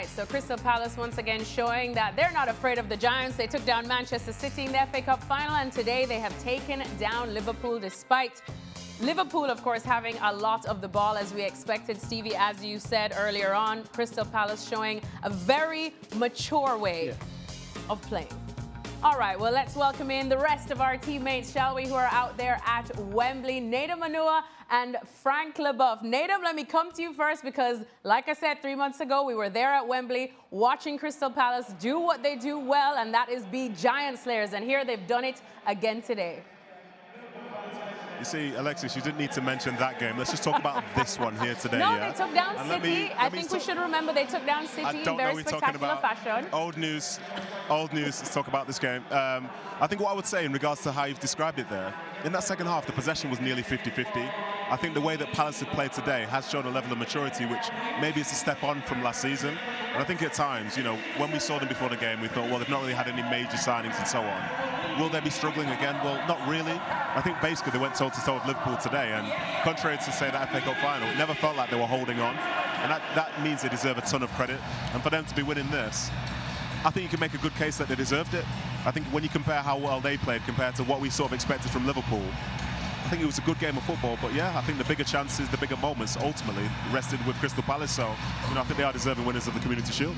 right, so Crystal Palace once again showing that they're not afraid of the Giants. They took down Manchester City in the FA Cup final, and today they have taken down Liverpool, despite Liverpool, of course, having a lot of the ball as we expected. Stevie, as you said earlier on, Crystal Palace showing a very mature way of playing. All right, well, let's welcome in the rest of our teammates, shall we, who are out there at Wembley. Nedum and Frank Leboeuf. Nedum, let me come to you first because, like I said 3 months ago, we were there at Wembley watching Crystal Palace do what they do well, and that is be giant slayers. And here they've done it again today. You see, Alexis, you didn't need to mention that game. Let's just talk about this one here today. No, they took down City. I think we should remember they took down City in very spectacular fashion. Old news. Let's talk about this game. I think what I would say in regards to how you've described it there, in that second half, the possession was nearly 50-50. I think the way that Palace have played today has shown a level of maturity, which maybe is a step on from last season. And I think at times, you know, when we saw them before the game, we thought, well, they've not really had any major signings and so on. Will they be struggling again? Well, not really. I think basically they went toe-to-toe with Liverpool today, and contrary to, say, that FA Cup final, it never felt like they were holding on. And that means they deserve a ton of credit. And for them to be winning this, I think you can make a good case that they deserved it. I think when you compare how well they played compared to what we sort of expected from Liverpool, I think it was a good game of football. But yeah, I think the bigger chances, the bigger moments ultimately rested with Crystal Palace. So, you know, I think they are deserving winners of the Community Shield.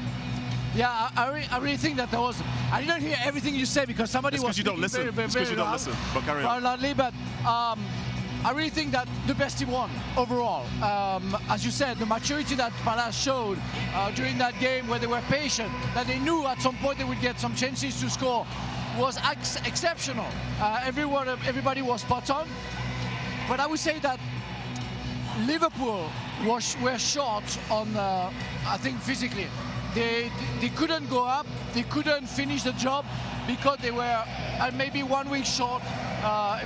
Yeah, I really think that there was. I didn't hear everything you said because somebody was. Because you don't listen. Because you don't listen. But carry on. But I really think that the best team won overall. As you said, the maturity that Palace showed during that game, where they were patient, that they knew at some point they would get some chances to score, was exceptional. Everybody was spot on. But I would say that Liverpool were short on, I think, physically. They couldn't go up, they couldn't finish the job because they were maybe 1 week short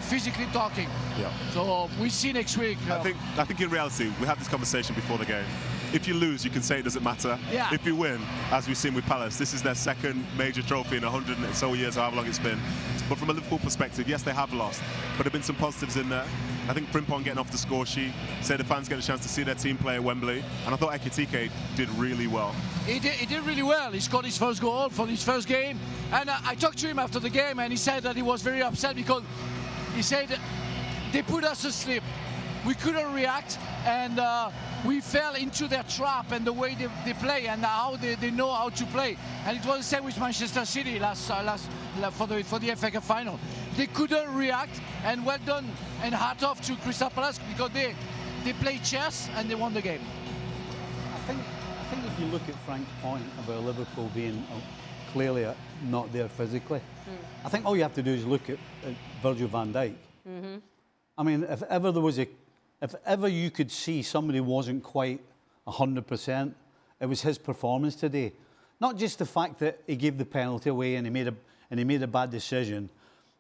physically talking. Yeah. So we see next week. I think in reality, we had this conversation before the game. If you lose, you can say it doesn't matter. Yeah. If you win, as we've seen with Palace, this is their second major trophy in 100 and so years, or however long it's been. But from a Liverpool perspective, yes, they have lost, but there have been some positives in there. I think Frimpong getting off the score sheet, so the fans get a chance to see their team play at Wembley. And I thought Ekitike did really well. He did really well. He scored his first goal for his first game. And I talked to him after the game, and he said that he was very upset because he said they put us asleep. We couldn't react, and we fell into their trap and the way they play and how they know how to play. And it was the same with Manchester City for the FA Cup final. They couldn't react, and well done and hat off to Crystal Palace because they played chess and they won the game. I think if you look at Frank's point about Liverpool being clearly not there physically, I think all you have to do is look at Virgil van Dijk. I mean, if ever you could see somebody wasn't quite 100%, it was his performance today. Not just the fact that he gave the penalty away and he made a bad decision,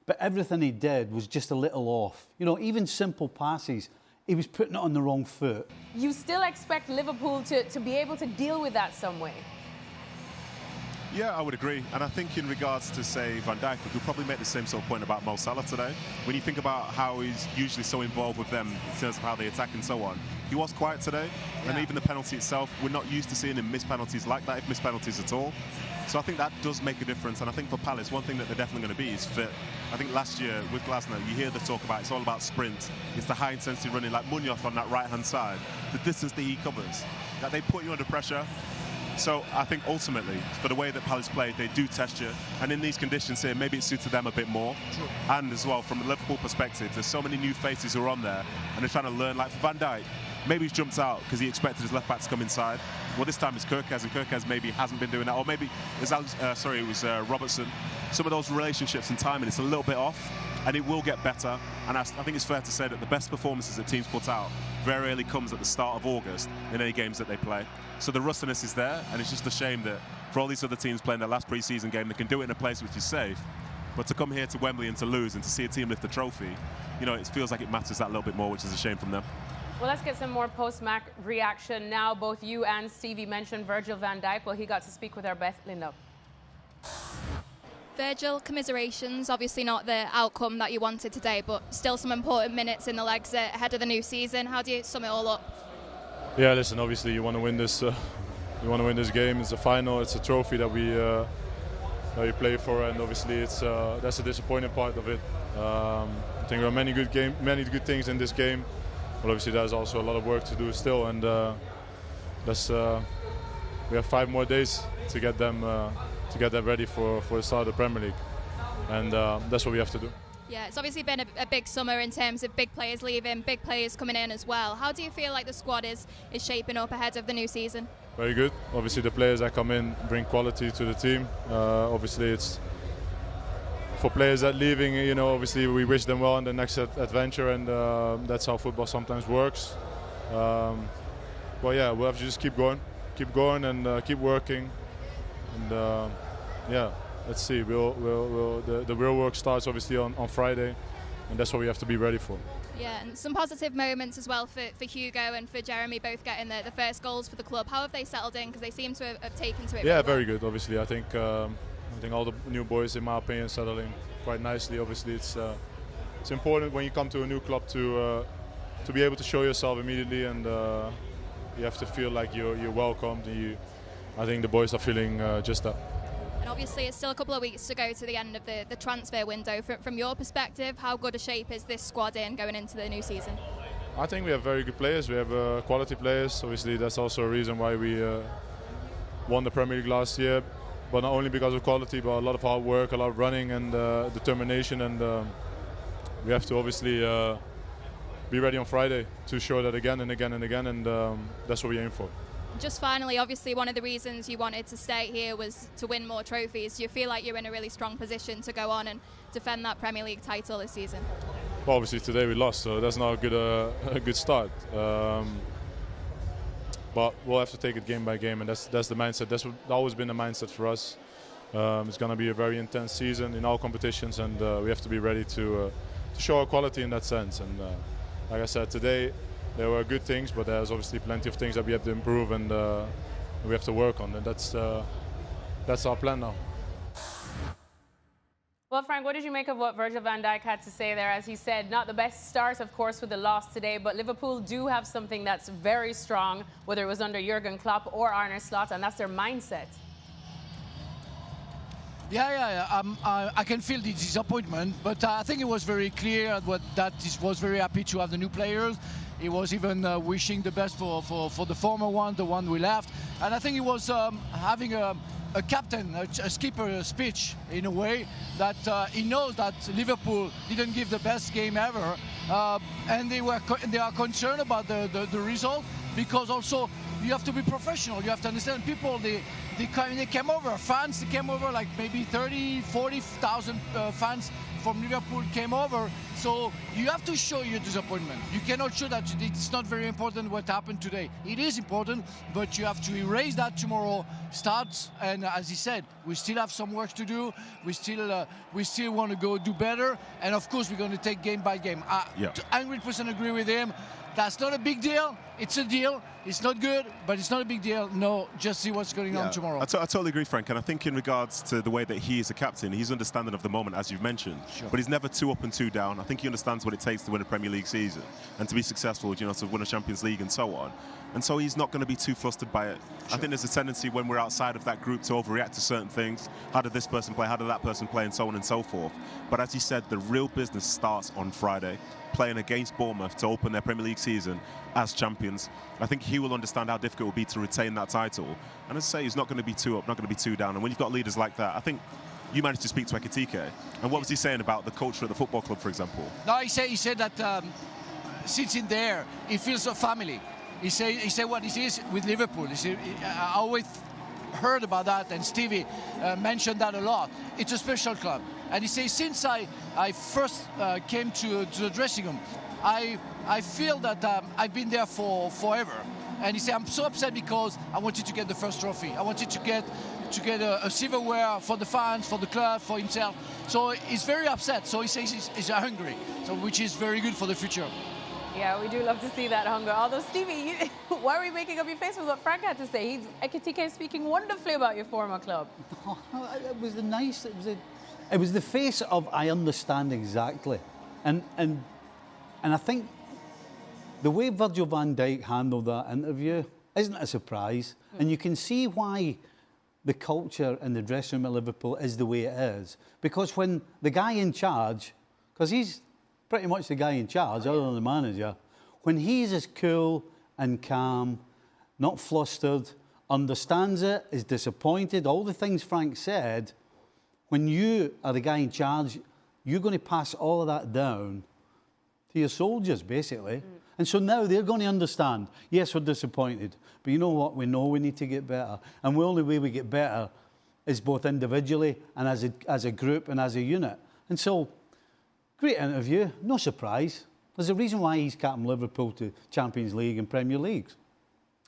but everything he did was just a little off. You know, even simple passes, he was putting it on the wrong foot. You still expect Liverpool to be able to deal with that some way? Yeah, I would agree. And I think in regards to, say, Van Dijk, we could probably make the same sort of point about Mo Salah today. When you think about how he's usually so involved with them in terms of how they attack and so on, he was quiet today. Yeah. And even the penalty itself, we're not used to seeing him miss penalties like that, if miss penalties at all. So I think that does make a difference. And I think for Palace, one thing that they're definitely going to be is fit. I think last year with Glasner, you hear the talk about it's all about sprint. It's the high-intensity running, like Munoz on that right-hand side. The distance that he covers, that they put you under pressure. So I think ultimately, for the way that Palace play, they do test you. And in these conditions here, maybe it suited them a bit more. True. And as well, from a Liverpool perspective, there's so many new faces who are on there, and they're trying to learn. Like for Van Dijk, maybe he's jumped out because he expected his left back to come inside. Well, this time it's Kirkez, and Kirkez maybe hasn't been doing that. Or maybe it was Robertson. Some of those relationships and timing, it's a little bit off, and it will get better. And I think it's fair to say that the best performances that teams put out very rarely comes at the start of August in any games that they play. So the rustiness is there, and it's just a shame that for all these other teams playing their last pre-season game, they can do it in a place which is safe. But to come here to Wembley and to lose and to see a team lift the trophy, you know, it feels like it matters that little bit more, which is a shame from them. Well, let's get some more post-match reaction now. Both you and Stevie mentioned Virgil van Dijk. Well, he got to speak with our Beth Linda. Virgil, commiserations. Obviously not the outcome that you wanted today, but still some important minutes in the legs ahead of the new season. How do you sum it all up? Yeah, listen, obviously you want to win this We want to win this game. It's a final. It's a trophy that we play for, and obviously it's that's the disappointing part of it. I think there are many good things in this game, but obviously there's also a lot of work to do still, and we have 5 more days to get them ready for the start of the Premier League, and that's what we have to do. Yeah, it's obviously been a big summer in terms of big players leaving, big players coming in as well. How do you feel like the squad is shaping up ahead of the new season? Very good. Obviously the players that come in bring quality to the team. Obviously it's for players that leaving, you know, obviously we wish them well on the next adventure, and that's how football sometimes works. But yeah, we'll have to just keep going and keep working, and yeah. Let's see. The real work starts obviously on Friday, and that's what we have to be ready for. Yeah, and some positive moments as well for Hugo and for Jeremy, both getting the first goals for the club. How have they settled in? Because they seem to have taken to it. Yeah, really very well. good. Obviously, I think all the new boys, in my opinion, settling quite nicely. Obviously, it's important when you come to a new club to be able to show yourself immediately, and you have to feel like you're welcomed. And I think the boys are feeling just that. And obviously it's still a couple of weeks to go to the end of the transfer window. From your perspective, how good a shape is this squad in going into the new season? I think we have very good players. We have quality players. Obviously that's also a reason why we won the Premier League last year. But not only because of quality, but a lot of hard work, a lot of running and determination. And we have to obviously be ready on Friday to show that again and again and again. And that's what we aim for. Just finally, obviously one of the reasons you wanted to stay here was to win more trophies. Do you feel like you're in a really strong position to go on and defend that Premier League title this season? Well, obviously today we lost, so that's not a good start. But we'll have to take it game by game, and that's the mindset. That's always been the mindset for us. It's going to be a very intense season in all competitions, and we have to be ready to show our quality in that sense. And like I said, today there were good things, but there's obviously plenty of things that we have to improve, and we have to work on. And that's our plan now. Well, Frank, what did you make of what Virgil van Dijk had to say there? As he said, not the best start, of course, with the loss today, but Liverpool do have something that's very strong, whether it was under Jurgen Klopp or Arne Slot, and that's their mindset. I can feel the disappointment, but I think it was very clear that he was very happy to have the new players. He was even wishing the best for the former one, the one we left. And I think he was having a captain, a skipper speech in a way that he knows that Liverpool didn't give the best game ever. And they are concerned about the result, because also you have to be professional. You have to understand people, they came over, fans, they came over like maybe 30, 40,000 fans from Liverpool came over. So you have to show your disappointment. You cannot show that it's not very important what happened today. It is important, but you have to erase that tomorrow. Start, and as he said, we still have some work to do. We still want to go do better, and of course we're going to take game by game. I 100% agree with him. That's not a big deal. It's a deal. It's not good, but it's not a big deal. No, just see what's going on tomorrow. I totally agree, Frank. And I think in regards to the way that he is a captain, he's understanding of the moment, as you've mentioned. Sure. But he's never too up and too down. I think he understands what it takes to win a Premier League season and to be successful, you know, to win a Champions League and so on. And so he's not going to be too flustered by it. Sure. I think there's a tendency when we're outside of that group to overreact to certain things. How did this person play? How did that person play? And so on and so forth. But as he said, the real business starts on Friday, playing against Bournemouth to open their Premier League season as champions. I think he will understand how difficult it will be to retain that title. And as I say, he's not going to be too up, not going to be too down. And when you've got leaders like that, I think you managed to speak to Ekitike. And what was he saying about the culture at the football club, for example? No, he said that sitting there, he feels a family. He said what it is with Liverpool. He said, I always heard about that, and Stevie mentioned that a lot. It's a special club. And he says, since I first came to the dressing room, I feel that I've been there for forever. And he said, I'm so upset because I wanted to get the first trophy. I wanted to get a silverware for the fans, for the club, for himself. So he's very upset. So he says he's hungry, so which is very good for the future. Yeah, we do love to see that hunger. Although, Stevie, why are we making up your face with what Frank had to say? Ekitike is speaking wonderfully about your former club. No, it was the nice. It was the face of I understand exactly, and I think the way Virgil van Dijk handled that interview isn't a surprise. And you can see why the culture in the dressing room at Liverpool is the way it is. Because when the guy in charge, because he's pretty much the guy in charge, other than the manager, when he's as cool and calm, not flustered, understands it, is disappointed, all the things Frank said, when you are the guy in charge, you're going to pass all of that down to your soldiers, basically. And so now they're going to understand, yes, we're disappointed, but you know what? We know we need to get better. And the only way we get better is both individually and as a group and as a unit. And so, great interview, no surprise. There's a reason why he's captain Liverpool to Champions League and Premier Leagues.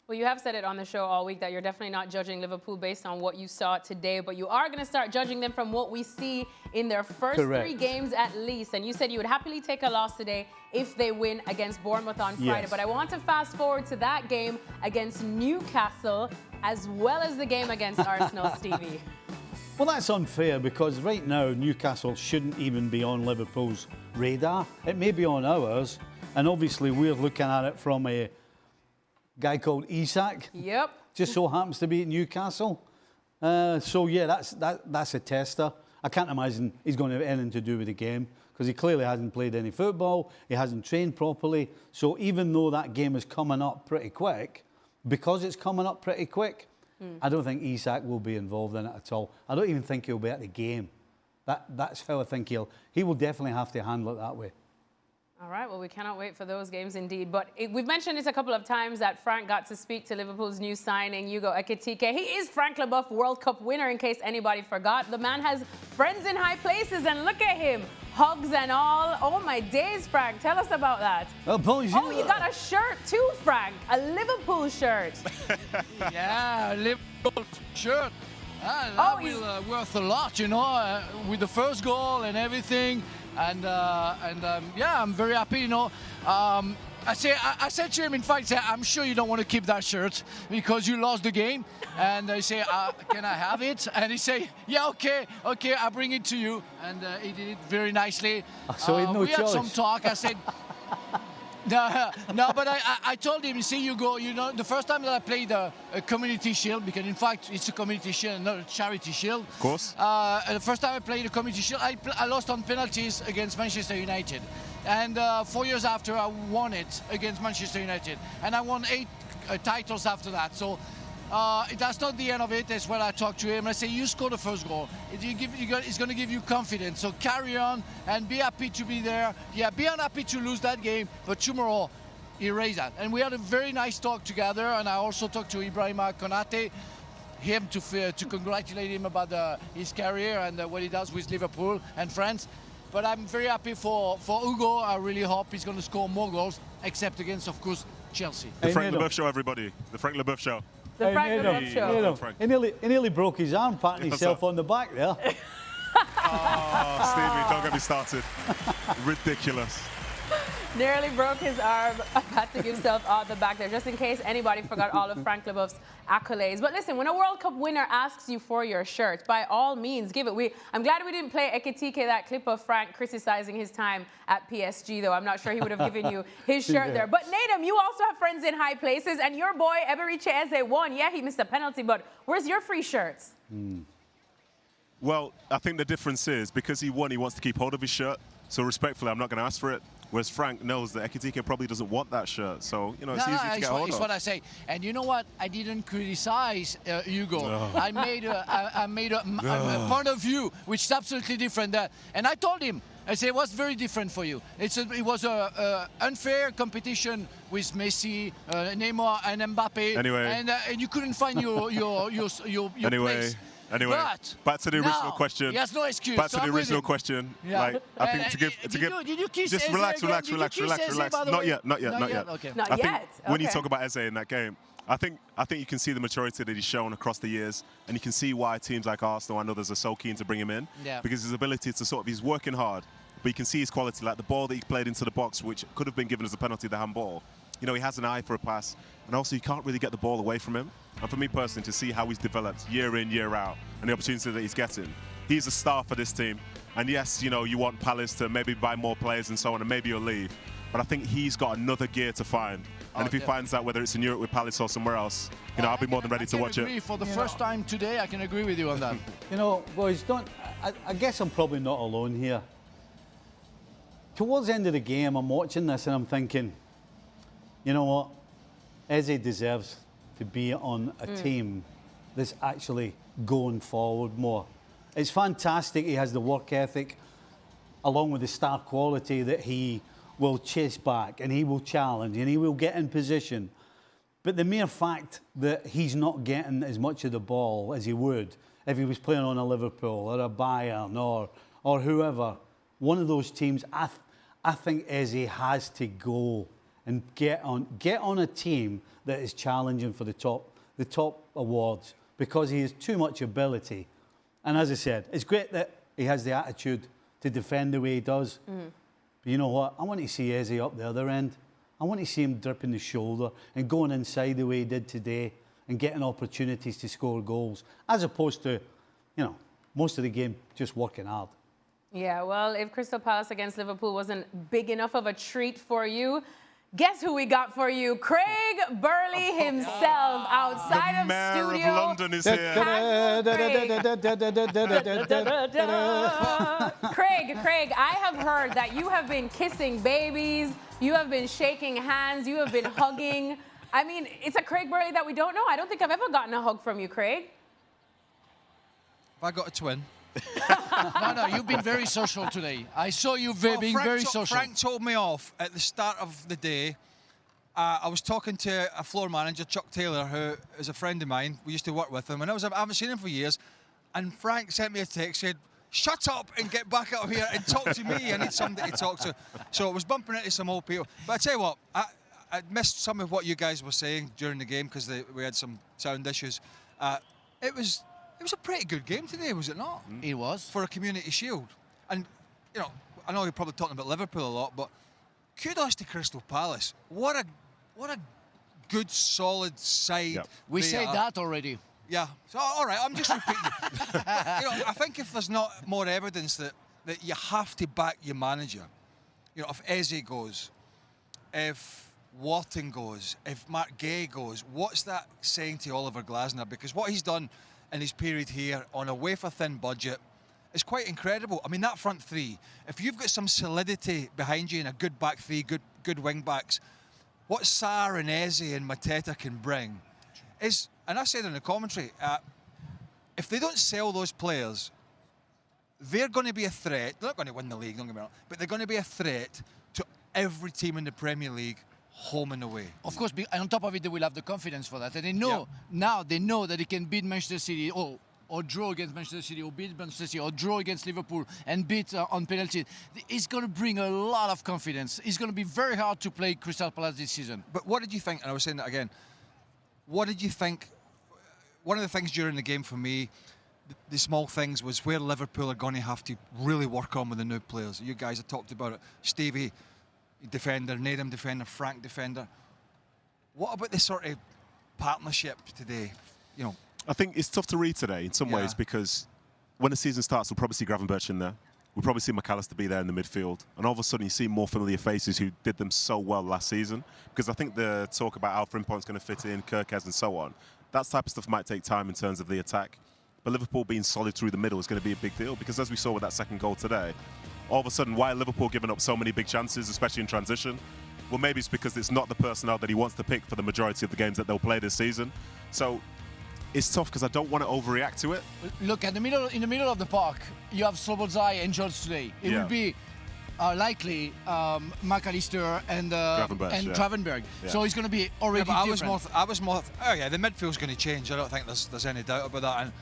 Well, you have said it on the show all week that you're definitely not judging Liverpool based on what you saw today, but you are going to start judging them from what we see in their first Correct. 3 games at least. And you said you would happily take a loss today if they win against Bournemouth on Friday. Yes. But I want to fast forward to that game against Newcastle as well as the game against Arsenal, Stevie. Well, that's unfair because right now Newcastle shouldn't even be on Liverpool's radar. It may be on ours, and obviously we're looking at it from a guy called Isak. Yep. Just so happens to be at Newcastle. So yeah, that's a tester. I can't imagine he's going to have anything to do with the game because he clearly hasn't played any football. He hasn't trained properly. So even though that game is coming up pretty quick, because it's coming up pretty quick, I don't think Isak will be involved in it at all. I don't even think he'll be at the game. That's how I think he will definitely have to handle it that way. All right, well, we cannot wait for those games indeed. But we've mentioned this a couple of times that Frank got to speak to Liverpool's new signing, Hugo Ekitike. He is Frank Leboeuf World Cup winner, in case anybody forgot. The man has friends in high places, and look at him. Hugs and all. Oh, my days, Frank. Tell us about that. Oh, you got a shirt too, Frank. A Liverpool shirt. Yeah, Liverpool shirt. That will worth a lot, you know, with the first goal and everything. And yeah, I'm very happy, you know. I said to him, in fact, I'm sure you don't want to keep that shirt because you lost the game. And I say, can I have it? And he say, yeah, okay, I'll bring it to you. And he did it very nicely. So he had no we choice. had some talk. I said, no, but I told him, you see, you know, the first time that I played a community shield, because in fact it's a community shield, not a charity shield. Of course. The first time I played a community shield, I lost on penalties against Manchester United. And 4 years after, I won it against Manchester United. And I won 8 titles after that. So that's not the end of it. That's when I talked to him. I say, you score the first goal. It's going to give you confidence. So carry on and be happy to be there. Yeah, be unhappy to lose that game, but tomorrow, erase that. And we had a very nice talk together. And I also talked to Ibrahima Konate, him to congratulate him about his career and what he does with Liverpool and France. But I'm very happy for Hugo. I really hope he's going to score more goals, except against, of course, Chelsea. The Frank Leboeuf Show, everybody. The Frank Leboeuf Show. The Frank Leboeuf Show. He nearly broke his arm patting himself on the back there. Oh, Stevie, don't get me started. Ridiculous. Nearly broke his arm, patting himself on the back there, just in case anybody forgot all of Frank Leboeuf's accolades. But listen, when a World Cup winner asks you for your shirt, by all means, give it. I'm glad we didn't play Ekitike, that clip of Frank criticizing his time at PSG, though. I'm not sure he would have given you his shirt there. But Nedum, you also have friends in high places, and your boy, Eberechi Eze, won. Yeah, he missed a penalty, but where's your free shirts? Well, I think the difference is, because he won, he wants to keep hold of his shirt. So respectfully, I'm not going to ask for it. Whereas Frank knows that Ekitike probably doesn't want that shirt. So, you know, it's easy to get hold of. It's what I say. And you know what? I didn't criticize Hugo. I made a point of view which is absolutely different. And I told him, I said, what's very different for you? It was a unfair competition with Messi, Neymar, and Mbappe. Anyway. And you couldn't find your place. Anyway, but back to the original question. He has no excuse. Back to the original question. Yeah. Like, I think to give. Did you kiss just Eze relax. again? Not yet. Not yet. Not Okay. I think yet. when you talk about Eze in that game, I think you can see the maturity that he's shown across the years, and you can see why teams like Arsenal and others are so keen to bring him in. Yeah. Because his ability to he's working hard, but you can see his quality, like the ball that he played into the box, which could have been given as a penalty, the handball. You know, he has an eye for a pass, and also you can't really get the ball away from him. And for me personally, to see how he's developed year in, year out, and the opportunity that he's getting, he's a star for this team. And yes, you know, you want Palace to maybe buy more players and so on, and maybe he'll leave. But I think he's got another gear to find And if he finds out whether it's in Europe with Palace or somewhere else, you know, I'll be more than ready to watch it. For the first time today, I can agree with you on that. You know, boys, I guess I'm probably not alone here. Towards the end of the game, I'm watching this and I'm thinking, you know what? Eze deserves to be on a team that's actually going forward more. It's fantastic he has the work ethic along with the star quality that he will chase back and he will challenge and he will get in position. But the mere fact that he's not getting as much of the ball as he would if he was playing on a Liverpool or a Bayern or whoever, one of those teams, I think Eze has to go and get on a team that is challenging for the top awards, because he has too much ability. And as I said, it's great that he has the attitude to defend the way he does. But you know what? I want to see Eze up the other end. I want to see him dripping the shoulder and going inside the way he did today and getting opportunities to score goals, as opposed to, you know, most of the game just working hard. Yeah, well, if Crystal Palace against Liverpool wasn't big enough of a treat for you, guess who we got for you? Craig Burley himself, outside the of studio. Mayor of London is here. Craig, I have heard that you have been kissing babies, you have been shaking hands, you have been hugging. I mean, it's a Craig Burley that we don't know. I don't think I've ever gotten a hug from you, Craig. Have I got a twin? No, you've been very social today. I saw you being very social. Frank told me off at the start of the day. I was talking to a floor manager, Chuck Taylor, who is a friend of mine. We used to work with him, and I haven't seen him for years. And Frank sent me a text, said, "Shut up and get back up here and talk to me. I need somebody to talk to." So I was bumping into some old people. But I tell you what, I missed some of what you guys were saying during the game because we had some sound issues. It was a pretty good game today, was it not? It was. For a Community Shield. And, you know, I know you're probably talking about Liverpool a lot, but kudos to Crystal Palace. What a good, solid side. Yep. We said that already. Yeah. So, all right, I'm just repeating it. You know, I think if there's not more evidence that you have to back your manager, you know, if Eze goes, if Wharton goes, if Mark Gay goes, what's that saying to Oliver Glasner? Because what he's done in his period here on a wafer-thin budget is quite incredible. I mean, that front three, if you've got some solidity behind you and a good back three, good wing-backs, what Sarr and Eze and Mateta can bring is, and I said in the commentary, if they don't sell those players, they're going to be a threat. They're not going to win the league, don't get me wrong, but they're going to be a threat to every team in the Premier League, home and away. Of course, on top of it, they will have the confidence for that. And they know, now they know that they can beat Manchester City or draw against Manchester City or beat Manchester City or draw against Liverpool and beat on penalty. It's going to bring a lot of confidence. It's going to be very hard to play Crystal Palace this season. But what did you think, and I was saying that again, what did you think? One of the things during the game for me, the small things, was where Liverpool are going to have to really work on with the new players. You guys have talked about it. Stevie, defender, Nedum defender, Frank defender. What about this sort of partnership today? You know, I think it's tough to read today in some ways, because when the season starts, we'll probably see Gravenberch in there. We'll probably see McAllister be there in the midfield. And all of a sudden, you see more familiar faces who did them so well last season. Because I think the talk about how Frimpong's going to fit in, Kirkes and so on, that type of stuff might take time in terms of the attack. But Liverpool being solid through the middle is going to be a big deal. Because as we saw with that second goal today, all of a sudden, why are Liverpool giving up so many big chances, especially in transition? Well, maybe it's because it's not the personnel that he wants to pick for the majority of the games that they'll play this season. So it's tough because I don't want to overreact to it. Look, in the middle of the park, you have Szoboszlai and George today. It will be likely McAllister and Gravenberch. Yeah. So it's going to be already different. I was more. Oh yeah, the midfield's going to change. I don't think there's any doubt about that. And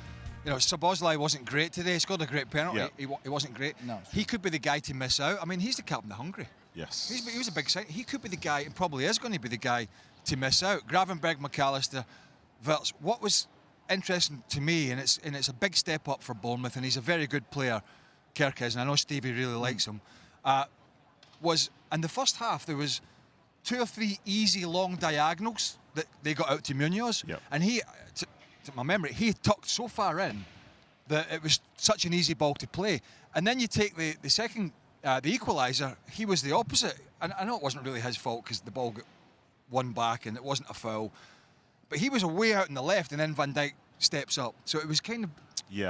you know, Szoboszlai wasn't great today. He scored a great penalty. Yeah. He wasn't great. No, he could be the guy to miss out. I mean, he's the captain of Hungary. Yes. He was a big side. He could be the guy, and probably is going to be the guy to miss out. Gravenberch, McAllister, Wirtz. What was interesting to me, and it's a big step up for Bournemouth, and he's a very good player, Kirkes, and I know Stevie really likes him, was in the first half there was 2 or 3 easy long diagonals that they got out to Munoz, and he, to my memory, he tucked so far in that it was such an easy ball to play. And then you take the second, the equaliser, he was the opposite, and I know it wasn't really his fault because the ball got one back and it wasn't a foul. But he was way out on the left, and then Van Dijk steps up. So it was kind of,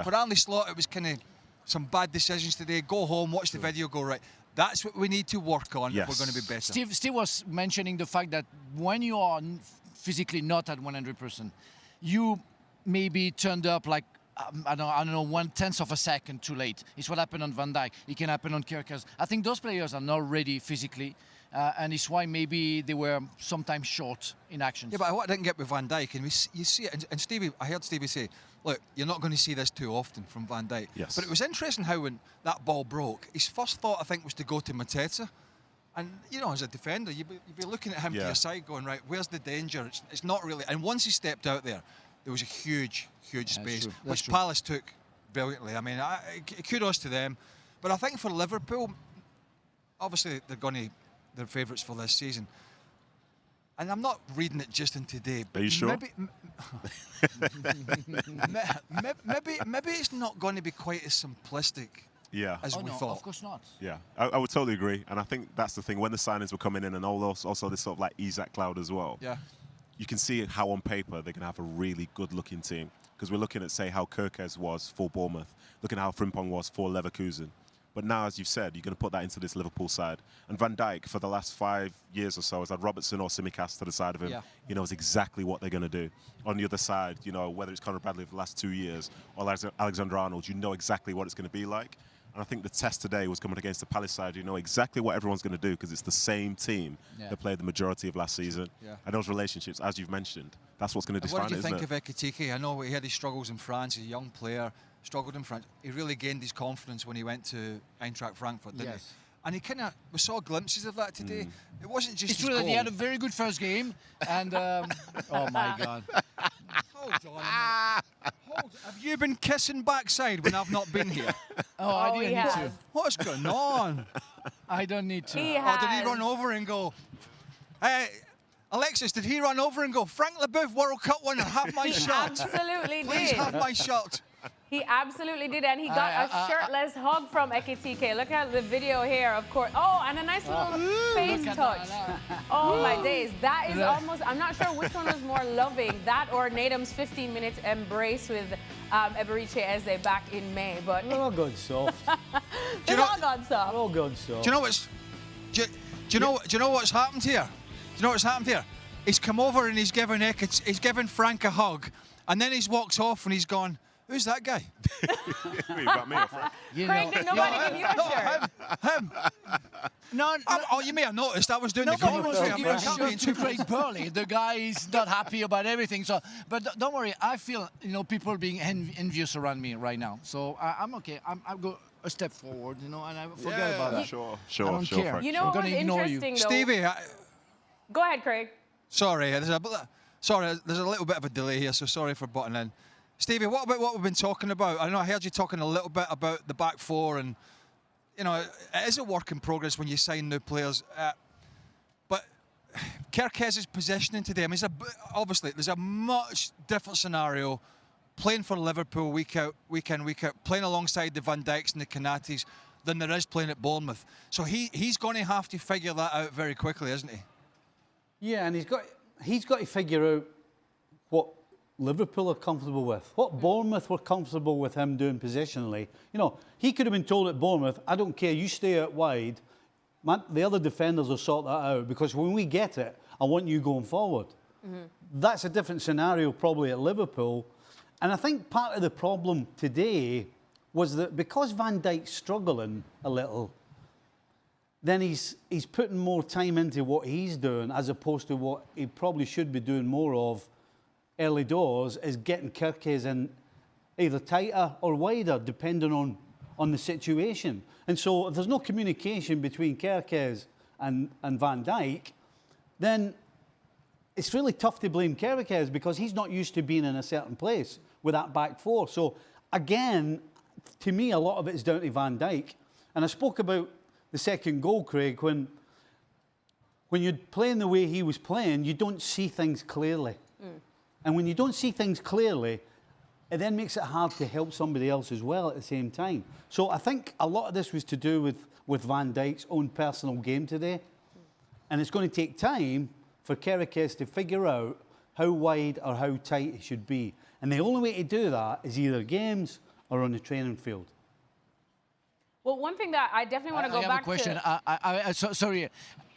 for Arne Slot, it was kind of some bad decisions today. Go home, watch the video, go right. That's what we need to work on if we're going to be better. Steve was mentioning the fact that when you are physically not at 100%, you maybe turned up like, I don't know, 1/10 of a second too late. It's what happened on Van Dijk. It can happen on Kerkers. I think those players are not ready physically, and it's why maybe they were sometimes short in actions. Yeah, but what I didn't get with Van Dijk, and you see it, and Stevie, I heard Stevie say, look, you're not going to see this too often from Van Dijk. Yes. But it was interesting how when that ball broke, his first thought, I think, was to go to Mateta. And, you know, as a defender, you'd be looking at him to your side going, right, where's the danger? It's not really. And once he stepped out there was a huge space, which Palace took brilliantly. I mean, kudos to them. But I think for Liverpool, obviously they're favourites for this season. And I'm not reading it just in today. Are you sure? Maybe it's not going to be quite as simplistic as we thought. Of course not. Yeah, I would totally agree. And I think that's the thing. When the signings were coming in and also this sort of like Isaac cloud as well. Yeah. You can see how on paper they're going to have a really good-looking team. Because we're looking at, say, how Kerkez was for Bournemouth, looking at how Frimpong was for Leverkusen. But now, as you've said, you're going to put that into this Liverpool side. And Van Dijk, for the last 5 years or so, has had Robertson or Tsimikas to the side of him. Yeah. He knows exactly what they're going to do. On the other side, you know, whether it's Conor Bradley for the last 2 years or Alexander-Arnold, you know exactly what it's going to be like. And I think the test today was coming against the Palace side. You know exactly what everyone's going to do because it's the same team that played the majority of last season. Yeah. And those relationships, as you've mentioned, that's what's going to define it, What did you think isn't of Ekitike? I know he had his struggles in France. He's a young player, struggled in France. He really gained his confidence when he went to Eintracht Frankfurt, didn't he? And we saw glimpses of that today. It wasn't just It's true that he had a very good first game, and oh my God. Hold on. Have you been kissing backside when I've not been here? I didn't need to. What's going on? I don't need to. Did he run over and go, Alexis, did he run over and go, Frank Leboeuf, World Cup winner, have my shirt? Absolutely Please did. have my shirt. He absolutely did, and he got a shirtless hug from Ekitike. Look at the video here, of course. Oh, and a nice little face touch. Oh, my days. That is almost, I'm not sure which one was more loving, that or Nedum's 15-minute embrace with Eberechi Eze back in May. But They're all gone soft. They've all gone soft. They're all gone soft. Do you know what's happened here? Do you know what's happened here? He's come over and he's given Frank a hug, and then he walks off and he's gone, who's that guy? You about me or Frank? Craig, did nobody give you a shirt? Him. No, you may have noticed I was doing the nobody wants to commentary. give a shirt to Craig Burley. The guy is not happy about everything. So, but don't worry. I feel people being envious around me right now. So I'm okay. I'll go a step forward, and I forget about that. Sure, I don't care. Frank. You know I'm what gonna was ignore you. interesting, though? Stevie, Go ahead, Craig. sorry, there's a little bit of a delay here, so sorry for butting in. Stevie, what about what we've been talking about? I know I heard you talking a little bit about the back four, and it is a work in progress when you sign new players. But Kerkez's positioning today, I mean, obviously there's a much different scenario playing for Liverpool week in, week out, playing alongside the Van Dijks and the Kanates than there is playing at Bournemouth. So he's going to have to figure that out very quickly, isn't he? Yeah, and he's got to figure out what Liverpool are comfortable with, what Bournemouth were comfortable with him doing positionally. He could have been told at Bournemouth, I don't care, you stay out wide. The other defenders will sort that out because when we get it, I want you going forward. Mm-hmm. That's a different scenario probably at Liverpool. And I think part of the problem today was that because Van Dijk's struggling a little, then he's putting more time into what he's doing as opposed to what he probably should be doing more of early doors, is getting Kerkez in either tighter or wider, depending on the situation. And so if there's no communication between Kerkez and Van Dijk, then it's really tough to blame Kerkez because he's not used to being in a certain place with that back four. So again, to me, a lot of it is down to Van Dijk. And I spoke about the second goal, Craig, when you're playing the way he was playing, you don't see things clearly. Mm. And when you don't see things clearly, it then makes it hard to help somebody else as well at the same time. So I think a lot of this was to do with Van Dijk's own personal game today. And it's going to take time for Kerekes to figure out how wide or how tight he should be. And the only way to do that is either games or on the training field. Well, one thing that I definitely want to go back to... I have a question. Sorry.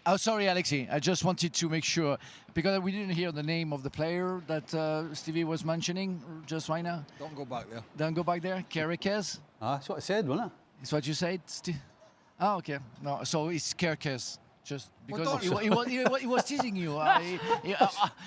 Oh, sorry, Alexis. I just wanted to make sure, because we didn't hear the name of the player that Stevie was mentioning just right now. Don't go back there. Don't go back there. Kerekes. That's what I said, wasn't it? That's what you said, Steve? Oh, okay. No, so it's Kerekes. Just because Well, he was teasing you.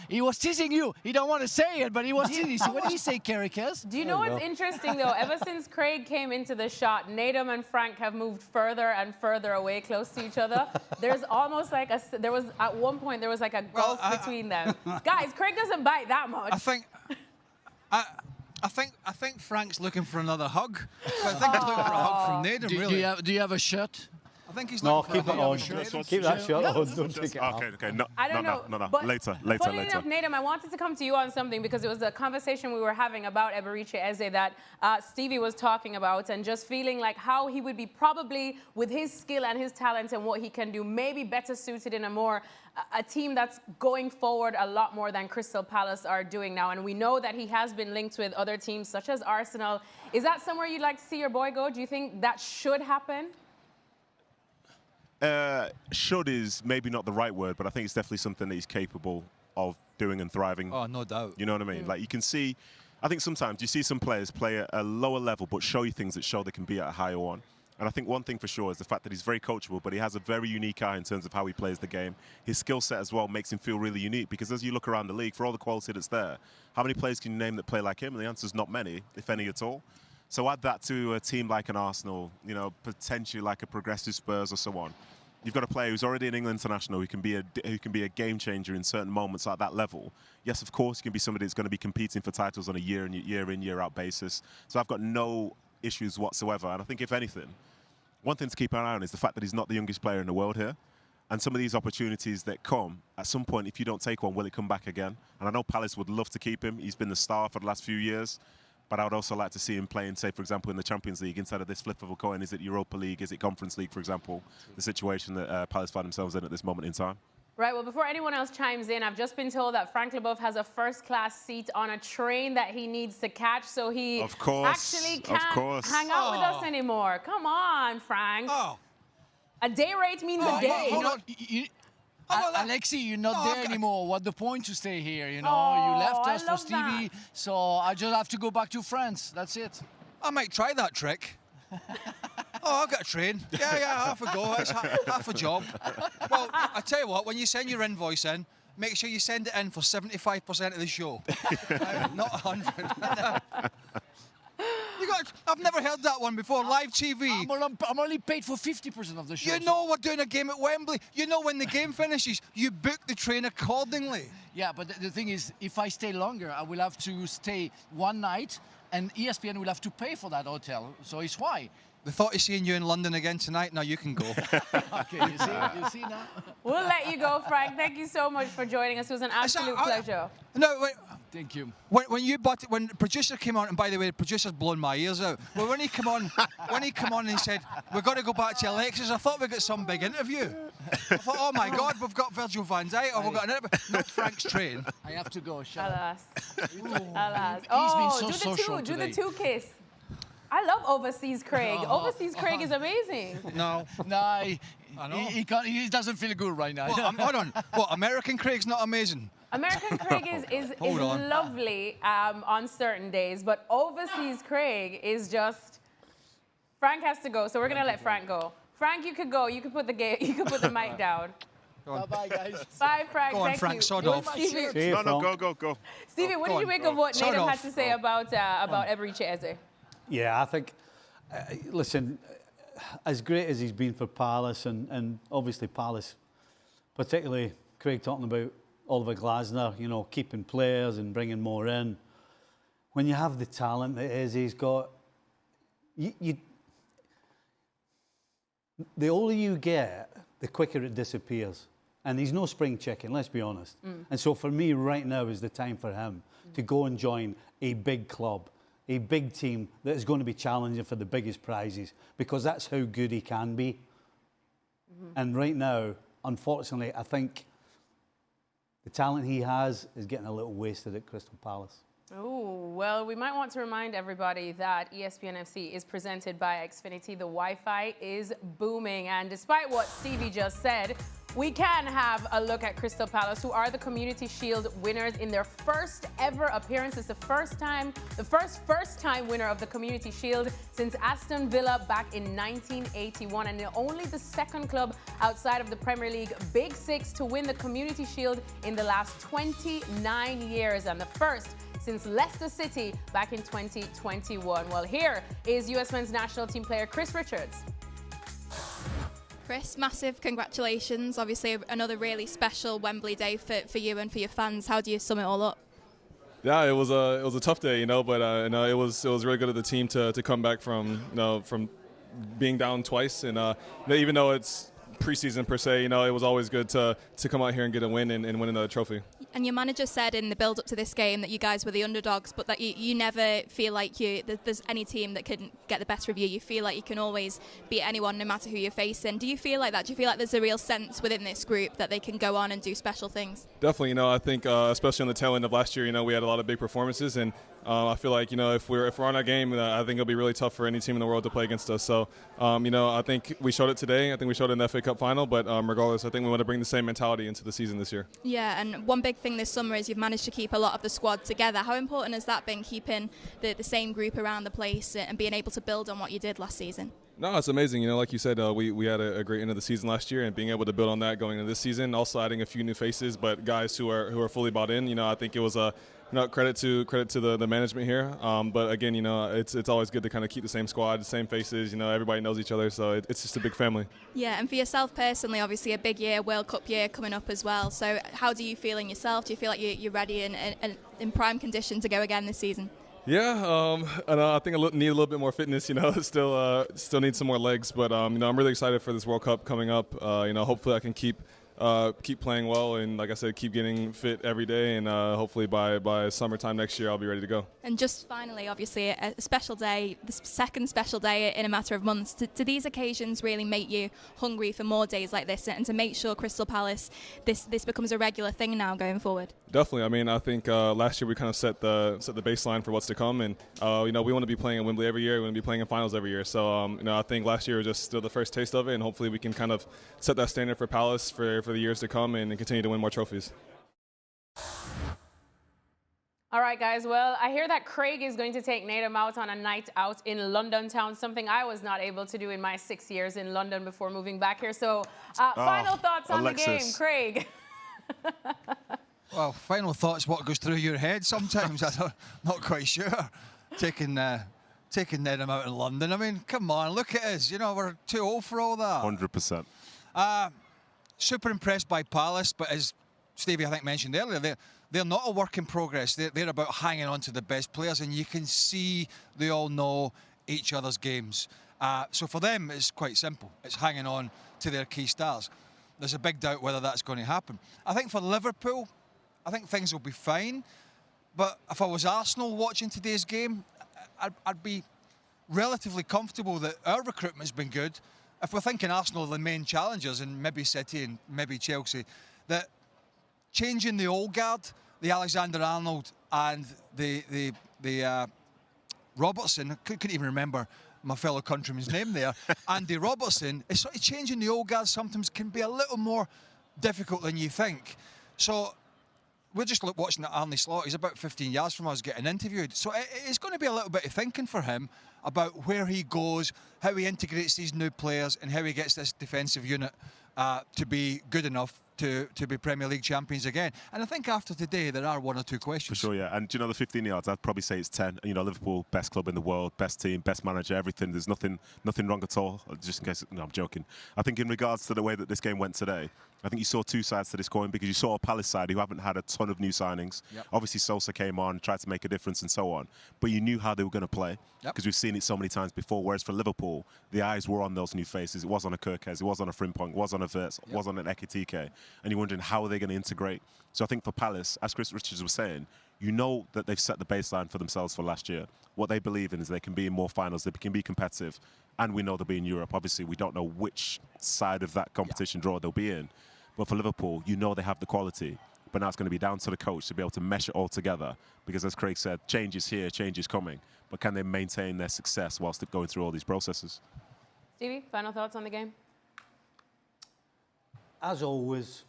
He was teasing you. He don't want to say it, but he was teasing you. What did he say, Kerekes? Do you know what's interesting, though? Ever since Craig came into the shot, Nedum and Frank have moved further and further away, close to each other. There's almost like there was at one point there was like a gulf between them. Guys, Craig doesn't bite that much. I think Frank's looking for another hug. I think he's looking for a hug from Nedum, really. Do you have a shirt? I think he's no, looking keep it on. Keep that shirt on. Don't take it off. Okay. No, I don't know. But later. Funny enough, Nedum, I wanted to come to you on something because it was a conversation we were having about Eberechi Eze that Stevie was talking about, and just feeling like how he would be probably, with his skill and his talent and what he can do, maybe better suited in a team that's going forward a lot more than Crystal Palace are doing now. And we know that he has been linked with other teams such as Arsenal. Is that somewhere you'd like to see your boy go? Do you think that should happen? Should is maybe not the right word, but I think it's definitely something that he's capable of doing and thriving. Oh, no doubt. You know what I mean? Like, you can see, I think sometimes you see some players play at a lower level but show you things that show they can be at a higher one. And I think one thing for sure is the fact that he's very coachable, but he has a very unique eye in terms of how he plays the game. His skill set as well makes him feel really unique, because as you look around the league, for all the quality that's there, how many players can you name that play like him? And the answer is not many, if any at all. So add that to a team like an Arsenal, you know, potentially like a progressive Spurs or so on. You've got a player who's already an England international who can be a game changer in certain moments at that level. Yes, of course, he can be somebody that's going to be competing for titles on a year in, year out basis. So I've got no issues whatsoever. And I think, if anything, one thing to keep an eye on is the fact that he's not the youngest player in the world here. And some of these opportunities that come, at some point, if you don't take one, will it come back again? And I know Palace would love to keep him. He's been the star for the last few years. But I would also like to see him playing, say, for example, in the Champions League instead of this flip of a coin. Is it Europa League? Is it Conference League, for example? The situation that Palace find themselves in at this moment in time. Right, well, before anyone else chimes in, I've just been told that Frank Leboeuf has a first-class seat on a train that he needs to catch, so he actually can't hang out with us anymore. Come on, Frank. A day rate means a day. Alexis, you're not there anymore. What's the point to stay here? You know, you left us for Stevie, so I just have to go back to France. That's it. I might try that trick. I've got a train. Yeah, half a go. It's half a job. Well, I tell you what, when you send your invoice in, make sure you send it in for 75% of the show, not 100. I've never heard that one before. Live TV. I'm only paid for 50% of the show. You know we're doing a game at Wembley. You know when the game finishes, you book the train accordingly. Yeah, but the thing is, if I stay longer, I will have to stay one night, and ESPN will have to pay for that hotel. So it's why. The thought of seeing you in London again tonight, now you can go. Okay, you see now? We'll let you go, Frank. Thank you so much for joining us. It was an absolute pleasure. No, wait. Thank you. When the producer came on, and by the way, the producer's blown my ears out. Well, when he came on and he said, we've got to go back to Alexis, I thought we got some big interview. I thought, oh my God, we've got Virgil van Dijk, or we've got an interview. Not Frank's train. I have to go, shut up. Alas. He's been so social do today. the two kiss. I love Overseas Craig. Overseas Craig is amazing. No, he doesn't feel good right now. Hold on. What, American Craig's not amazing? American Craig is lovely on certain days, but Overseas Craig is just... Frank has to go, so we're going to let Frank go. Frank, you could go. You could put the mic down. Bye, guys. Bye, Frank. Go on, Frank. Sod off. Go. Stevie, what did you make of what Nedum had to say about Eberechi Eze? Yeah, I think, listen, as great as he's been for Palace, and obviously Palace, particularly Craig talking about Oliver Glasner, you know, keeping players and bringing more in. When you have the talent that Eze's got, the older you get, the quicker it disappears. And he's no spring chicken, let's be honest. And so for me, right now is the time for him to go and join a big club, a big team that is going to be challenging for the biggest prizes, because that's how good he can be. And right now, unfortunately, I think the talent he has is getting a little wasted at Crystal Palace. Oh, well, we might want to remind everybody that ESPN FC is presented by Xfinity. The Wi-Fi is booming. And despite what Stevie just said, we can have a look at Crystal Palace, who are the Community Shield winners in their first ever appearance. It's the first time winner of the Community Shield since Aston Villa back in 1981, and only the second club outside of the Premier League Big Six to win the Community Shield in the last 29 years, and the first since Leicester City back in 2021. Well, here is US men's national team player Chris Richards. Chris, massive congratulations. Obviously, another really special Wembley day for you and for your fans. How do you sum it all up? Yeah, it was a tough day, you know, but it was really good of the team to come back from from being down twice, and even though it's preseason per se, you know, it was always good to come out here and get a win and win another trophy. And your manager said in the build up to this game that you guys were the underdogs, but that you never feel like there's any team that can get the better of you. You feel like you can always beat anyone no matter who you're facing. Do you feel like that? Do you feel like there's a real sense within this group that they can go on and do special things? Definitely, you know, I think especially on the tail end of last year, you know, we had a lot of big performances, and I feel like, you know, if we're on our game, I think it'll be really tough for any team in the world to play against us. So, you know, I think we showed it today. I think we showed it in the FA Cup final, but regardless, I think we want to bring the same mentality into the season this year. Yeah, and one big thing this summer is you've managed to keep a lot of the squad together. How important has that been, keeping the same group around the place and being able to build on what you did last season? No, it's amazing. You know, like you said, we had a great end of the season last year, and being able to build on that going into this season, also adding a few new faces, but guys who are fully bought in. You know, I think it was credit to the management here. But again, you know, it's always good to kind of keep the same squad, the same faces. You know, everybody knows each other, so it's just a big family. Yeah, and for yourself personally, obviously a big year, World Cup year coming up as well. So how do you feel in yourself? Do you feel like you're ready and in prime condition to go again this season? Yeah, and I think I need a little bit more fitness. You know, still need some more legs, but you know, I'm really excited for this World Cup coming up. You know, hopefully I can keep playing well, and like I said, keep getting fit every day, and hopefully by summertime next year I'll be ready to go. And just finally, obviously a special day, the second special day in a matter of months. Do these occasions really make you hungry for more days like this, and to make sure Crystal Palace this becomes a regular thing now going forward? Definitely. I mean, I think last year we kind of set the baseline for what's to come, and you know, we want to be playing at Wembley every year. We want to be playing in finals every year. So you know, I think last year was just still the first taste of it, and hopefully we can kind of set that standard for Palace for the years to come, and continue to win more trophies. All right, guys. Well, I hear that Craig is going to take Nedum out on a night out in London town, something I was not able to do in my 6 years in London before moving back here. So final thoughts on Alexis. the game, Craig. Well, final thoughts, what goes through your head sometimes, I'm not quite sure. Taking Nedum out in London, I mean, come on, look at us. You know, we're too old for all that. 100%. Super impressed by Palace, but as Stevie, I think, mentioned earlier, they're not a work in progress. They're about hanging on to the best players, and you can see they all know each other's games. So for them, it's quite simple. It's hanging on to their key stars. There's a big doubt whether that's going to happen. I think for Liverpool, I think things will be fine. But if I was Arsenal watching today's game, I'd be relatively comfortable that our recruitment's been good. If we're thinking Arsenal are the main challengers, and maybe City and maybe Chelsea, that changing the old guard, the Alexander-Arnold and the Robertson, I couldn't even remember my fellow countryman's name there, Andy Robertson, is sort of changing the old guard sometimes can be a little more difficult than you think. So we're just watching Arne Slot. He's about 15 yards from us getting interviewed. So it's going to be a little bit of thinking for him about where he goes, how he integrates these new players, and how he gets this defensive unit to be good enough to be Premier League champions again. And I think after today, there are one or two questions. For sure, yeah. And, you know, the 15 yards, I'd probably say it's 10. You know, Liverpool, best club in the world, best team, best manager, everything. There's nothing wrong at all, just in case. No, I'm joking. I think in regards to the way that this game went today, I think you saw two sides to this coin, because you saw a Palace side who haven't had a ton of new signings. Yep. Obviously, Sosa came on, tried to make a difference and so on. But you knew how they were going to play, because we've seen it so many times before. Whereas for Liverpool, the eyes were on those new faces. It was on a Kirkes, it was on a Frimpong, it was on a Verts, it was on an Ekitike. And you're wondering, how are they going to integrate? So I think for Palace, as Chris Richards was saying, you know that they've set the baseline for themselves for last year. What they believe in is they can be in more finals, they can be competitive, and we know they'll be in Europe. Obviously, we don't know which side of that competition draw they'll be in. But for Liverpool, you know they have the quality. but now it's going to be down to the coach to be able to mesh it all together. Because as Craig said, change is here, change is coming. But can they maintain their success whilst going through all these processes? Stevie, final thoughts on the game? As always,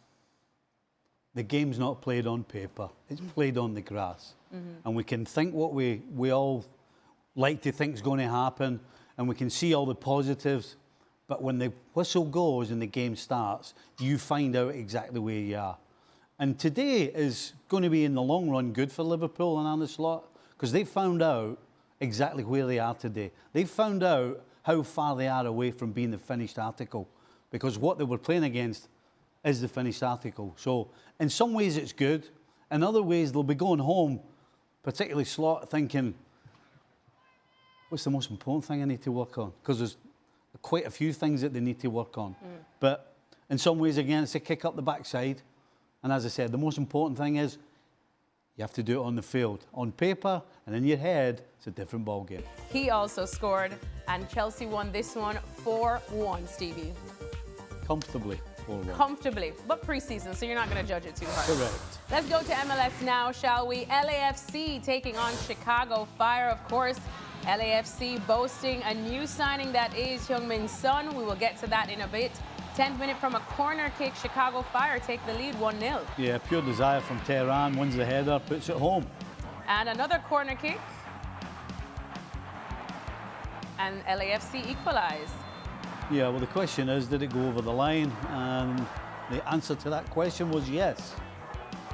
the game's not played on paper. It's played on the grass. And we can think what we all like to think is going to happen, and we can see all the positives. But when the whistle goes and the game starts, you find out exactly where you are. And today is going to be, in the long run, good for Liverpool and Arne Slot, because they found out exactly where they are today. They found out how far they are away from being the finished article, because what they were playing against is the finished article. So in some ways it's good. In other ways they'll be going home, particularly Slot, thinking, what's the most important thing I need to work on? Because there's quite a few things that they need to work on. But in some ways, again, it's a kick up the backside. And as I said, the most important thing is you have to do it on the field. On paper and in your head, it's a different ballgame. He also scored, and Chelsea won this one 4-1, Stevie. Comfortably. 4-1. Comfortably, but pre-season, so you're not going to judge it too hard. Correct. Let's go to MLS now, shall we? LAFC taking on Chicago Fire, of course. LAFC boasting a new signing, that is Heung-min's son. We will get to that in a bit. 10th minute from a corner kick, Chicago Fire take the lead 1-0. Yeah, pure desire from Tehran, wins the header, puts it home. And another corner kick. And LAFC equalised. Yeah, well, the question is, did it go over the line? And the answer to that question was yes.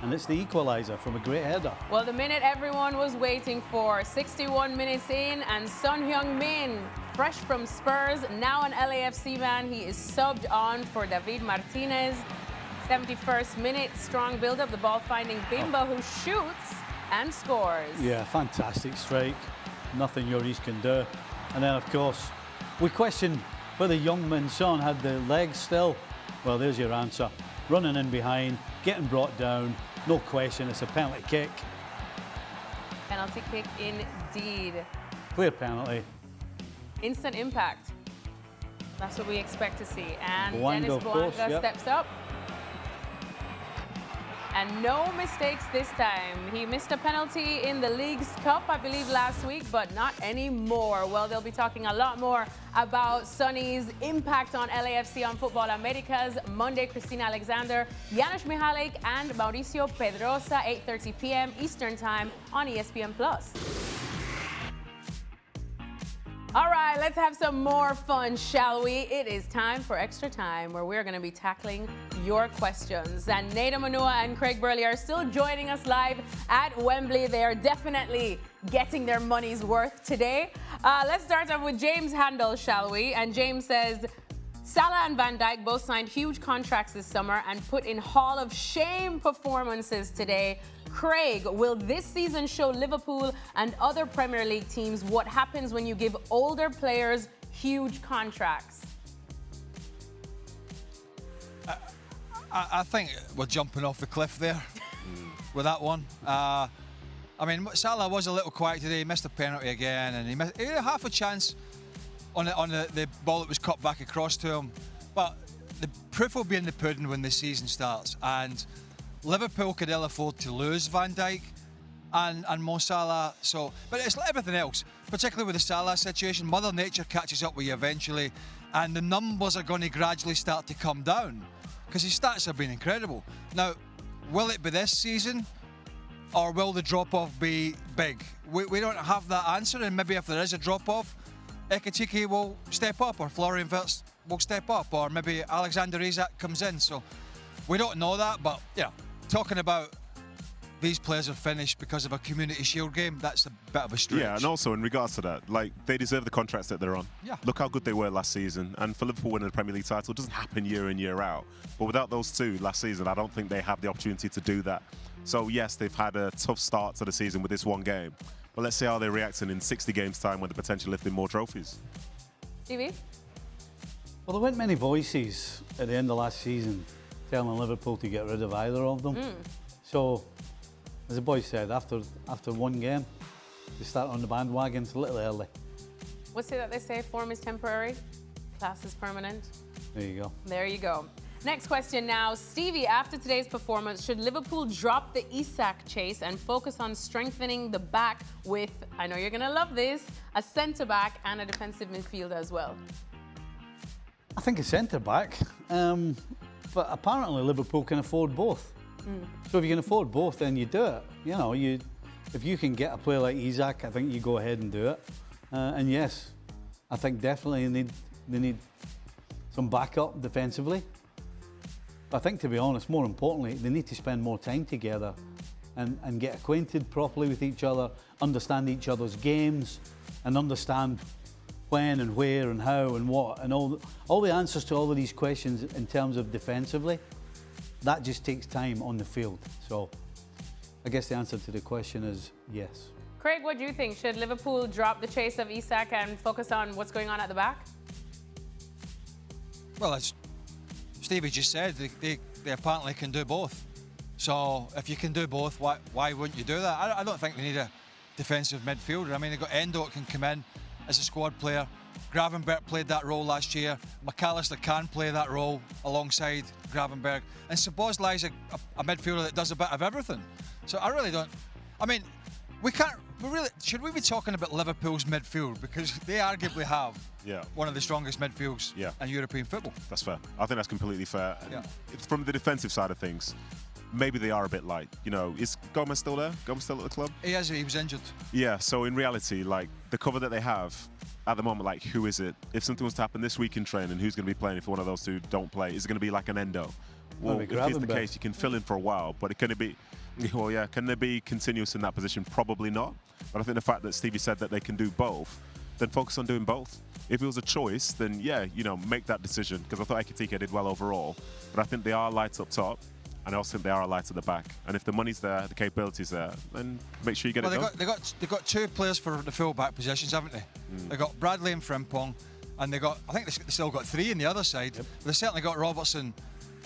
And it's the equaliser from a great header. Well, the minute everyone was waiting for, 61 minutes in, and Son Heung-min, fresh from Spurs, now an LAFC man. He is subbed on for David Martinez. 71st minute, strong build-up, the ball finding Bimba, who shoots and scores. Yeah, fantastic strike. Nothing Lloris can do. And then, of course, we questioned whether Heung-min's son had the legs still. Well, there's your answer. Running in behind, getting brought down. No question, it's a penalty kick. Penalty kick indeed. Clear penalty. Instant impact. That's what we expect to see. And Blanco, Dennis Blanca yep. steps up. And no mistakes this time. He missed a penalty in the League's Cup, I believe, last week, but not anymore. Well, they'll be talking a lot more about Sonny's impact on LAFC on Football Americas. Monday, Christina Alexander, Janusz Mihalik, and Mauricio Pedrosa, 8:30 p.m. Eastern Time on ESPN+. All right, let's have some more fun, shall we? It is time for Extra Time, where we're going to be tackling your questions. And Nedum, Onuoha, and Craig Burley are still joining us live at Wembley. They are definitely getting their money's worth today. Let's start off with James Handel, shall we? And James says, Salah and Van Dijk both signed huge contracts this summer and put in Hall of Shame performances today. Craig, will this season show Liverpool and other Premier League teams what happens when you give older players huge contracts? I think we're jumping off the cliff there with that one. I mean, Salah was a little quiet today. He missed a penalty again, and he had half a chance on the ball that was cut back across to him. But the proof will be in the pudding when the season starts. And Liverpool could ill afford to lose Van Dijk and Mo Salah. So, but it's like everything else, particularly with the Salah situation. Mother Nature catches up with you eventually, and the numbers are going to gradually start to come down because his stats have been incredible. Now, will it be this season, or will the drop-off be big? We don't have that answer, and maybe if there is a drop-off, Ekitike will step up, or Florian Wirtz will step up, or maybe Alexander Isak comes in. So we don't know that, but yeah. Talking about these players are finished because of a Community Shield game, that's a bit of a stretch. Yeah, and also in regards to that, like, they deserve the contracts that they're on. Yeah. Look how good they were last season. And for Liverpool winning the Premier League title, it doesn't happen year in, year out. But without those two last season, I don't think they have the opportunity to do that. So yes, they've had a tough start to the season with this one game. But let's see how they react in 60 games' time when they're potentially lifting more trophies. Stevie? Well, there weren't many voices at the end of last season telling Liverpool to get rid of either of them. So, as the boys said, after one game, they start on the bandwagon. It's a little early. What's it that they say? Form is temporary, class is permanent. There you go. There you go. Next question now. Stevie, after today's performance, should Liverpool drop the Isak chase and focus on strengthening the back with, I know you're going to love this, a centre-back and a defensive midfielder as well? I think a centre-back, but apparently Liverpool can afford both. So if you can afford both, then you do it. You know, if you can get a player like Isak, I think you go ahead and do it. And yes, I think definitely they need some backup defensively. But I think, to be honest, more importantly, they need to spend more time together and get acquainted properly with each other, understand each other's games, and understand when and where and how and what, and all the answers to all of these questions in terms of defensively. That just takes time on the field. So I guess the answer to the question is yes. Craig, what do you think? Should Liverpool drop the chase of Isak and focus on what's going on at the back? Well, as Stevie just said, they apparently can do both. So if you can do both, why wouldn't you do that? I don't think they need a defensive midfielder. I mean, they've got Endo that can come in as a squad player. Gravenberch played that role last year. McAllister can play that role alongside Gravenberch. And Szoboszlai is a midfielder that does a bit of everything. So I really don't... I mean, should we be talking about Liverpool's midfield? Because they arguably have one of the strongest midfields in European football. That's fair. I think that's completely fair. Yeah. From the defensive side of things, maybe they are a bit light. You know, is Gomez still there? Gomez still at the club? He was injured. Yeah, so in reality, like, the cover that they have at the moment, like, who is it? If something was to happen this week in training, who's going to be playing if one of those two don't play? Is it going to be like an Endo? Well, if it's the case, you can fill in for a while, but can they be continuous in that position? Probably not. But I think the fact that Stevie said that they can do both, then focus on doing both. If it was a choice, then make that decision, because I thought Ekitike did well overall. But I think they are lights up top, and I also think they are lights at the back. And if the money's there, the capability's there, then make sure you get it done. They've got two players for the full-back positions, haven't they? They've got Bradley and Frimpong, and I think they still got three on the other side. Yep. They've certainly got Robertson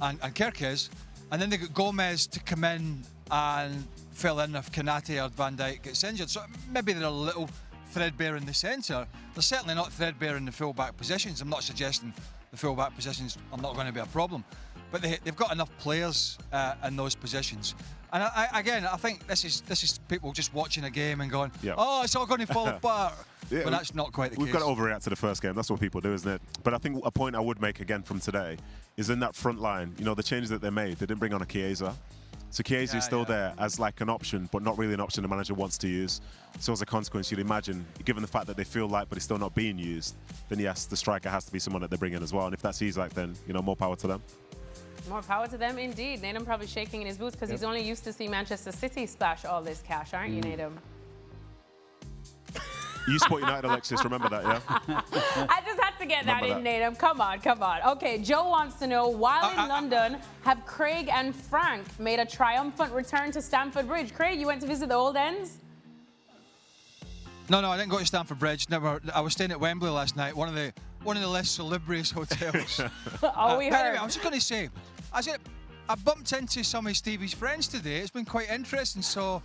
and Kerkez, and then they've got Gomez to come in and fill in if Konate or Van Dijk gets injured. So maybe they're a little threadbare in the centre. They're certainly not threadbare in the full-back positions. I'm not suggesting the full-back positions are not going to be a problem. But they've got enough players in those positions. And I think this is people just watching a game and going, oh, it's all going to fall apart. But that's not quite the case. We've got to overreact to the first game. That's what people do, isn't it? But I think a point I would make again from today is in that front line, the changes that they made, they didn't bring on a Chiesa. So Chiesa is still there as like an option, but not really an option the manager wants to use. So as a consequence, you'd imagine, given the fact that they feel like, but it's still not being used, then yes, the striker has to be someone that they bring in as well. And if that's Isak, then, more power to them. More power to them, indeed. Nedum probably shaking in his boots because he's only used to see Manchester City splash all this cash, aren't you, Nedum? You support United, Alexis, remember that, yeah? I just had to get that in, Nedum. Come on. Okay, Joe wants to know, while in London, have Craig and Frank made a triumphant return to Stamford Bridge? Craig, you went to visit the old ends? No, I didn't go to Stamford Bridge. Never. I was staying at Wembley last night, one of the less salubrious hotels. We heard. Anyway, I was just going to say, I bumped into some of Stevie's friends today. It's been quite interesting. So,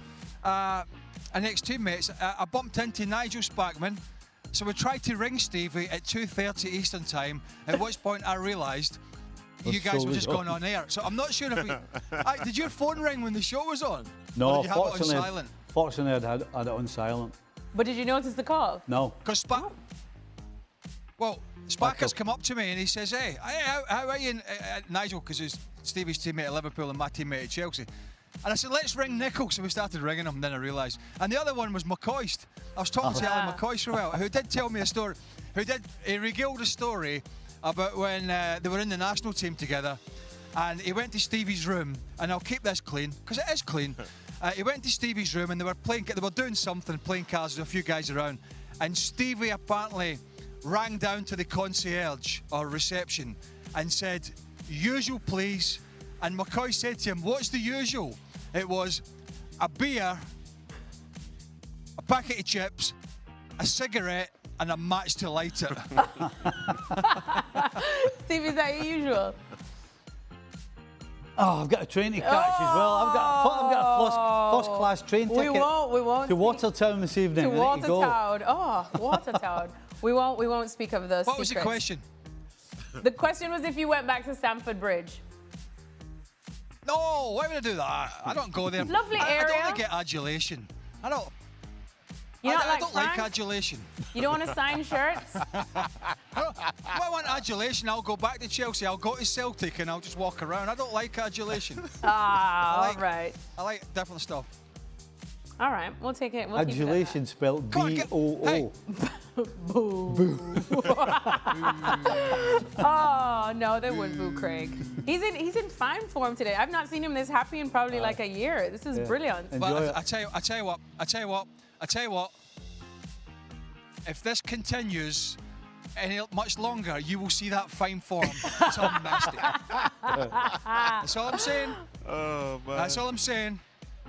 and ex-teammates, I bumped into Nigel Spackman. So we tried to ring Stevie at 2:30 Eastern Time, at which point I realised you guys were just going on air. So I'm not sure if we... did your phone ring when the show was on? No, or did you have it on silent? Fortunately, I had it on silent. But did you notice the call? No. Because Spacker's come up to me and he says, hey, how are you? Nigel, because he's Stevie's teammate at Liverpool and my teammate at Chelsea. And I said, let's ring Nicol. So we started ringing him, and then I realised. And the other one was McCoist. I was talking to Alan McCoist for a while, who did tell me a story. He regaled a story about when they were in the national team together. And he went to Stevie's room, and I'll keep this clean, because it is clean. He went to Stevie's room, and they were doing something, playing cards with a few guys around. And Stevie apparently rang down to the concierge or reception and said, usual please. And McCoy said to him, what's the usual? It was a beer, a packet of chips, a cigarette, and a match to light it. Steve, is that your usual? Oh, I've got a train to catch as well. I've got a first-class train ticket. We won't to Watertown this evening. To Watertown. Oh, Watertown. We won't speak of those. What was the question? The question was if you went back to Stamford Bridge. No, why would I do that? I don't go there. Lovely I area. don't want to get adulation. I don't. You I don't Frank? like adulation. You don't want to sign shirts? If I want adulation, I'll go back to Chelsea. I'll go to Celtic and I'll just walk around. I don't like adulation. All right. I like different stuff. All right, we'll take it. We'll Adulation spelled B-O-O. Hey. Boo. Oh no, they would boo Craig. He's in fine form today. I've not seen him this happy in probably like a year. This is brilliant. But I tell you what. If this continues any much longer, you will see that fine form until next year. That's all I'm saying. Oh, man. That's all I'm saying.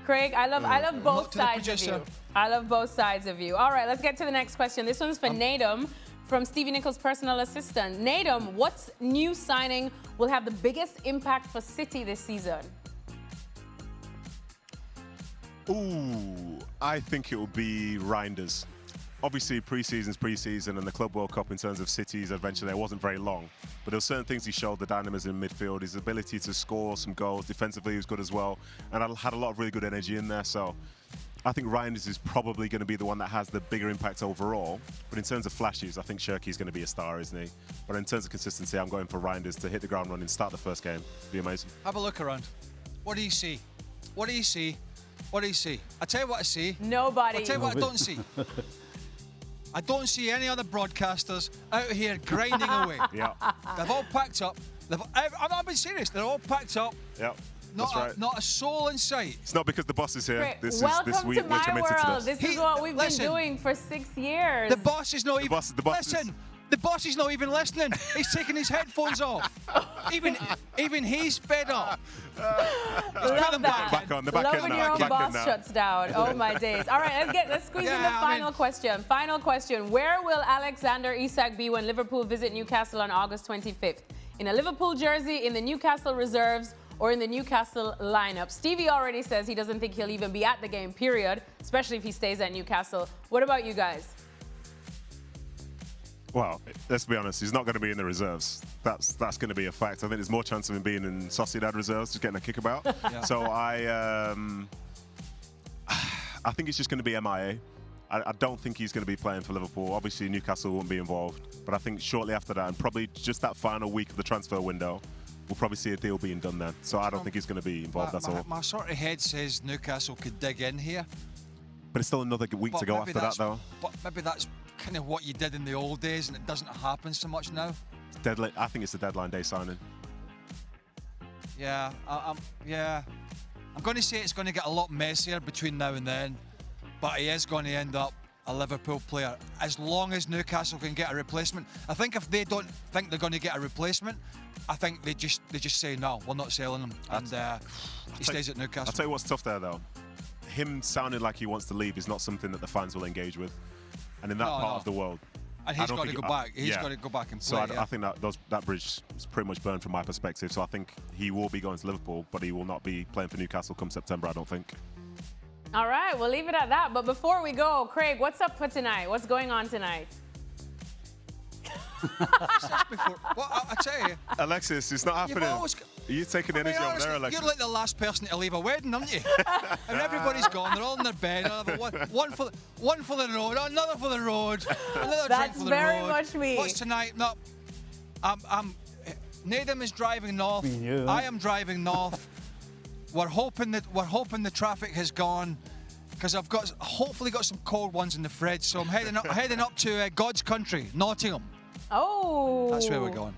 Craig, I love both to the sides of you. producer. I love both sides of you. All right, let's get to the next question. This one's for Nedum from Stevie Niccol's personal assistant. Nedum, what new signing will have the biggest impact for City this season? Ooh, I think it will be Reinders. Obviously, pre-season's pre-season, and the Club World Cup in terms of City's adventure there wasn't very long. But there were certain things he showed, the dynamism in midfield, his ability to score some goals. Defensively, he was good as well. And I had a lot of really good energy in there. So I think Reinders is probably going to be the one that has the bigger impact overall. But in terms of flashes, I think Shirky's going to be a star, isn't he? But in terms of consistency, I'm going for Reinders to hit the ground running, start the first game. Be amazing. Have a look around. What do you see? What do you see? What do you see? I tell you what I see. Nobody. I tell you what I don't see. I don't see any other broadcasters out here grinding away. Yeah. They've all packed up. I'm not being serious. They're all packed up. Yeah. That's right. Not a soul in sight. It's not because the boss is here. Great. This Welcome week to we're my committed to world. this. This is what we've been doing for 6 years. The boss is not even. The boss listen. The boss is not even listening. He's taking his headphones off. Even he's fed up. Love that. Back on. The back Love end when now. your own Back boss end now. shuts down. Oh my days. All right, let's squeeze in the final question. Final question. Where will Alexander Isak be when Liverpool visit Newcastle on August 25th? In a Liverpool jersey, in the Newcastle reserves, or in the Newcastle lineup? Stevie already says he doesn't think he'll even be at the game, period, especially if he stays at Newcastle. What about you guys? Well, let's be honest, he's not going to be in the reserves. That's going to be a fact. I think there's more chance of him being in Sociedad reserves, just getting a kickabout. So I think it's just going to be MIA. I don't think he's going to be playing for Liverpool. Obviously, Newcastle won't be involved. But I think shortly after that, and probably just that final week of the transfer window, we'll probably see a deal being done then. So I don't think he's going to be involved, that's all. My sort of head says Newcastle could dig in here. But it's still another week to go after that, though. But maybe that's kind of what you did in the old days, and it doesn't happen so much now. I think it's a deadline day signing. Yeah, I'm going to say it's going to get a lot messier between now and then, but he is going to end up a Liverpool player as long as Newcastle can get a replacement. I think if they don't think they're going to get a replacement, I think they just say no, we're not selling him, and he stays at Newcastle. I'll tell you what's tough there, though. Him sounding like he wants to leave is not something that the fans will engage with, and in that part of the world, and he's got to go back. He's got to go back and play. So I think that bridge is pretty much burned from my perspective. So I think he will be going to Liverpool, but he will not be playing for Newcastle come September, I don't think. All right, we'll leave it at that. But before we go, Craig, what's up for tonight? What's going on tonight? I tell you, Alexis, it's not happening. You're taking energy over there, Alexis. You're like the last person to leave a wedding, aren't you? And everybody's gone. They're all in their bed. One for the road, another for the road, another drink for the road. That's very much me. What's tonight? No, Nedum is driving north. I am driving north. We're hoping the traffic has gone, because I've hopefully got some cold ones in the fridge. So I'm heading up to God's country, Nottingham. Oh, that's where we're going.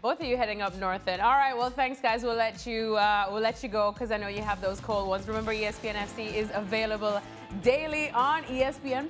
Both of you heading up north then. All right, well, thanks, guys. We'll let you go because I know you have those cold ones. Remember, ESPN FC is available daily on ESPN+.